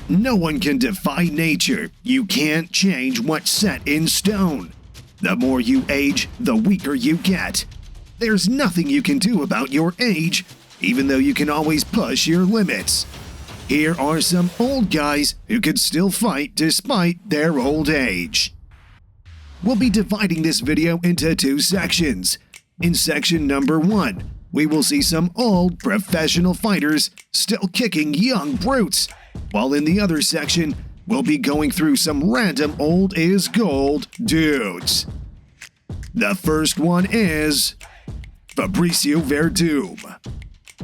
No one can defy nature. You can't change what's set in stone. The more you age, the weaker you get. There's nothing you can do about your age, even though you can always push your limits. Here are some old guys who could still fight despite their old age. We'll be dividing this video into two sections. In section number 1, we will see some old professional fighters still kicking young brutes, while in the other section, we'll be going through some random old is gold dudes. The first one is Fabricio Verdum.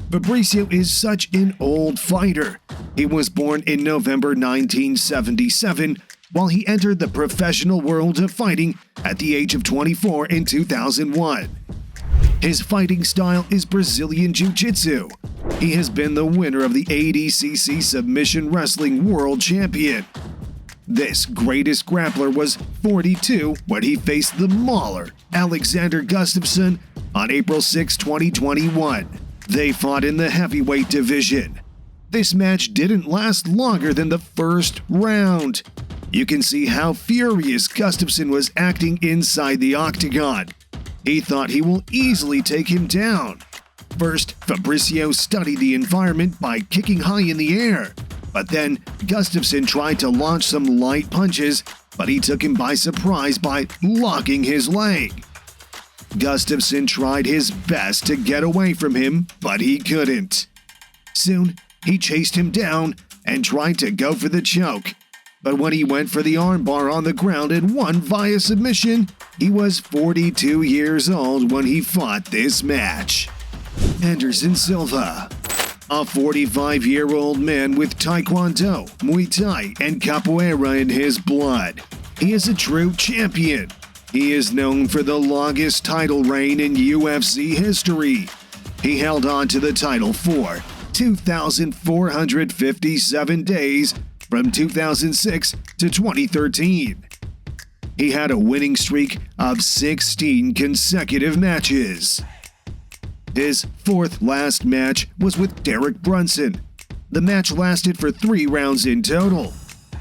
Fabricio is such an old fighter. He was born in November 1977, while he entered the professional world of fighting at the age of 24 in 2001. His fighting style is Brazilian Jiu-Jitsu. He has been the winner of the ADCC Submission Wrestling World Champion. This greatest grappler was 42 when he faced the mauler, Alexander Gustafsson, on April 6, 2021. They fought in the heavyweight division. This match didn't last longer than the first round. You can see how furious Gustafsson was acting inside the octagon. He thought he will easily take him down. First, Fabricio studied the environment by kicking high in the air, but then Gustafsson tried to launch some light punches, but he took him by surprise by locking his leg. Gustafsson tried his best to get away from him, but he couldn't. Soon, he chased him down and tried to go for the choke. But when he went for the armbar on the ground and won via submission, he was 42 years old when he fought this match. Anderson Silva. A 45-year-old man with Taekwondo, Muay Thai, and Capoeira in his blood. He is a true champion. He is known for the longest title reign in UFC history. He held on to the title for 2,457 days from 2006 to 2013. He had a winning streak of 16 consecutive matches. His fourth last match was with Derek Brunson. The match lasted for 3 rounds in total.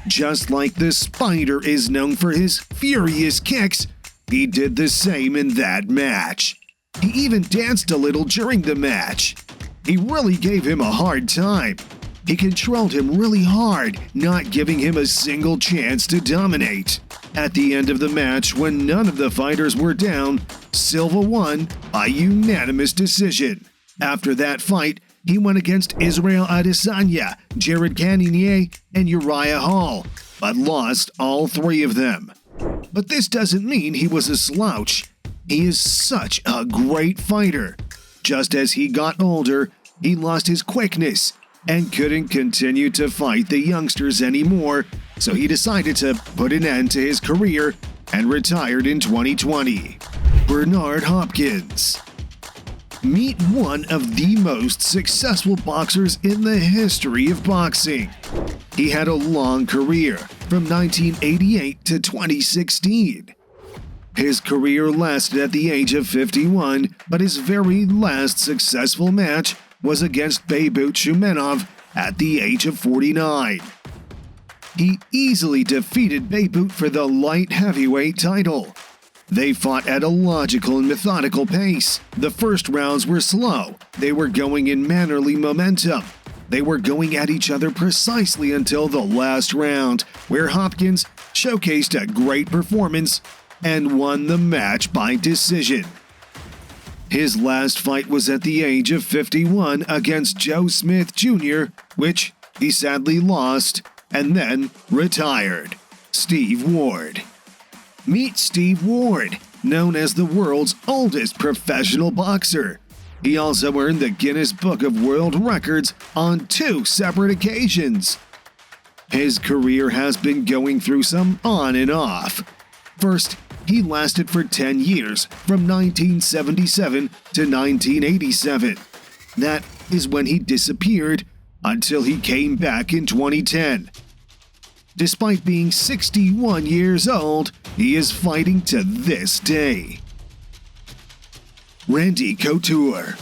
Just like the Spider is known for his furious kicks, he did the same in that match. He even danced a little during the match. He really gave him a hard time. He controlled him really hard, not giving him a single chance to dominate. At the end of the match, when none of the fighters were down, Silva won by unanimous decision. After that fight, he went against Israel Adesanya, Jared Cannonier, and Uriah Hall, but lost all 3 of them. But this doesn't mean he was a slouch. He is such a great fighter. Just as he got older, he lost his quickness and couldn't continue to fight the youngsters anymore, so he decided to put an end to his career and retired in 2020. Bernard Hopkins. Meet one of the most successful boxers in the history of boxing. He had a long career from 1988 to 2016. His career lasted at the age of 51, but his very last successful match was against Beibut Shumenov at the age of 49. He easily defeated Beibut for the light heavyweight title. They fought at a logical and methodical pace. The first rounds were slow. They were going in mannerly momentum. They were going at each other precisely until the last round, where Hopkins showcased a great performance and won the match by decision. His last fight was at the age of 51 against Joe Smith Jr., which he sadly lost and then retired. Steve Ward. Meet Steve Ward, known as the world's oldest professional boxer. He also earned the Guinness Book of World Records on 2 separate occasions. His career has been going through some on and off. First, he lasted for 10 years, from 1977 to 1987. That is when he disappeared, until he came back in 2010. Despite being 61 years old, he is fighting to this day. Randy Couture.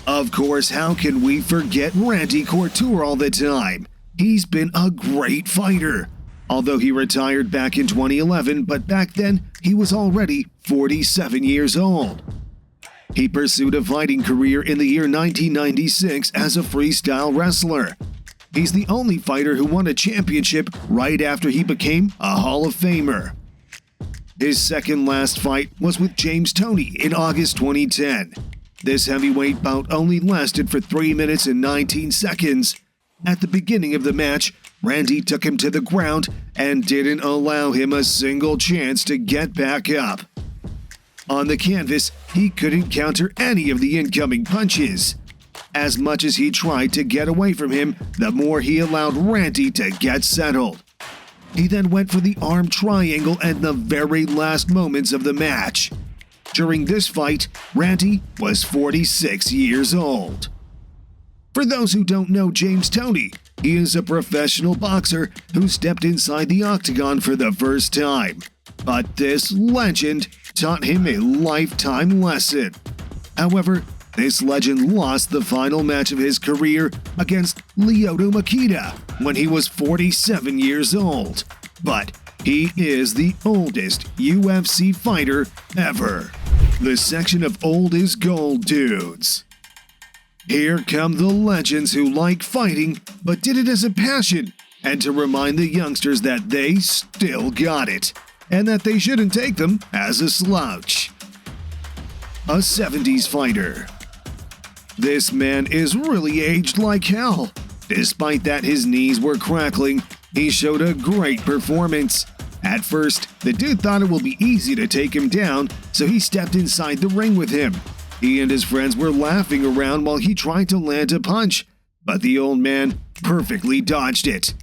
Of course, how can we forget Randy Couture all the time? He's been a great fighter, although he retired back in 2011, but back then he was already 47 years old. He pursued a fighting career in the year 1996 as a freestyle wrestler. He's the only fighter who won a championship right after he became a Hall of Famer. His second last fight was with James Toney in August 2010. This heavyweight bout only lasted for 3 minutes and 19 seconds. At the beginning of the match, Randy took him to the ground and didn't allow him a single chance to get back up. On the canvas, he couldn't counter any of the incoming punches. As much as he tried to get away from him, the more he allowed Randy to get settled. He then went for the arm triangle at the very last moments of the match. During this fight, Randy was 46 years old. For those who don't know James Toney, he is a professional boxer who stepped inside the octagon for the first time. But this legend taught him a lifetime lesson. However, this legend lost the final match of his career against Lyoto Machida when he was 47 years old. But he is the oldest UFC fighter ever. The section of old is gold dudes. Here come the legends who like fighting but did it as a passion and to remind the youngsters that they still got it and that they shouldn't take them as a slouch. A 70s fighter. This man is really aged like hell. Despite that his knees were crackling, he showed a great performance. At first, the dude thought it would be easy to take him down, so he stepped inside the ring with him. He and his friends were laughing around while he tried to land a punch, but the old man perfectly dodged it.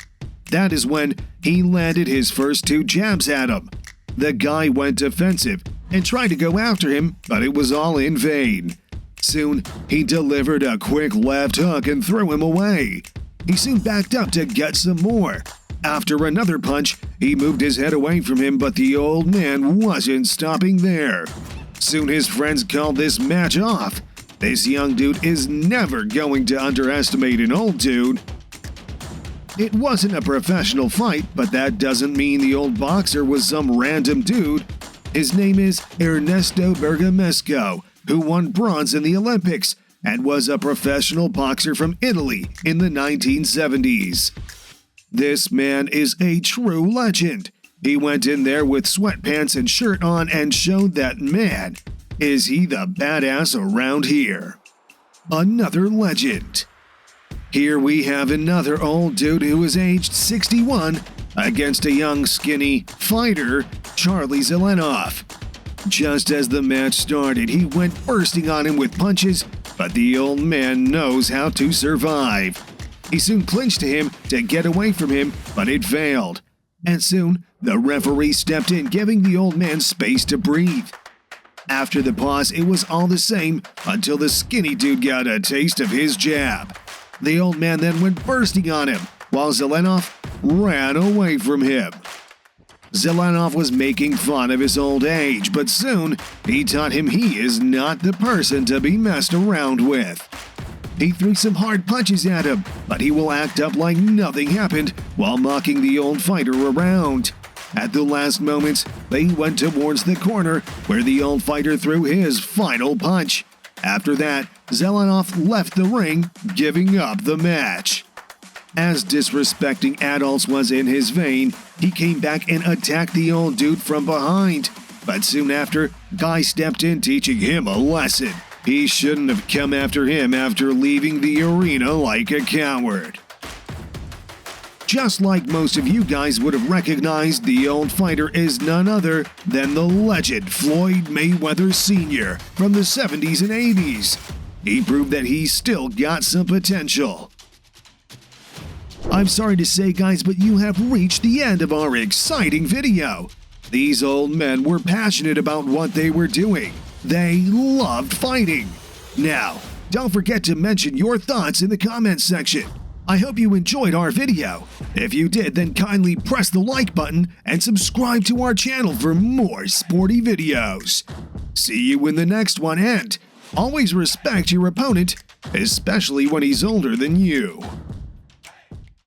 That is when he landed his first 2 jabs at him. The guy went defensive and tried to go after him, but it was all in vain. Soon, he delivered a quick left hook and threw him away. He soon backed up to get some more. After another punch, he moved his head away from him, but the old man wasn't stopping there. Soon his friends called this match off. This young dude is never going to underestimate an old dude. It wasn't a professional fight, but that doesn't mean the old boxer was some random dude. His name is Ernesto Bergamesco, who won bronze in the Olympics and was a professional boxer from Italy in the 1970s. This man is a true legend. He went in there with sweatpants and shirt on and showed that, man, is he the badass around here. Another legend. Here we have another old dude who is aged 61 against a young skinny fighter, Charlie Zelenov. Just as the match started, he went bursting on him with punches, but the old man knows how to survive. He soon clinched to him to get away from him, but it failed. And soon, the referee stepped in, giving the old man space to breathe. After the pause, it was all the same until the skinny dude got a taste of his jab. The old man then went bursting on him, while Zelenov ran away from him. Zelenov was making fun of his old age, but soon he taught him he is not the person to be messed around with. He threw some hard punches at him, but he will act up like nothing happened while mocking the old fighter around. At the last moments, they went towards the corner where the old fighter threw his final punch. After that, Zelenov left the ring, giving up the match. As disrespecting adults was in his vein, he came back and attacked the old dude from behind. But soon after, Guy stepped in, teaching him a lesson. He shouldn't have come after him after leaving the arena like a coward. Just like most of you guys would have recognized, the old fighter is none other than the legend Floyd Mayweather Sr. from the 70s and 80s. He proved that he still got some potential. I'm sorry to say, guys, but you have reached the end of our exciting video. These old men were passionate about what they were doing. They loved fighting. Now, don't forget to mention your thoughts in the comments section. I hope you enjoyed our video. If you did, then kindly press the like button and subscribe to our channel for more sporty videos. See you in the next one, and always respect your opponent, especially when he's older than you.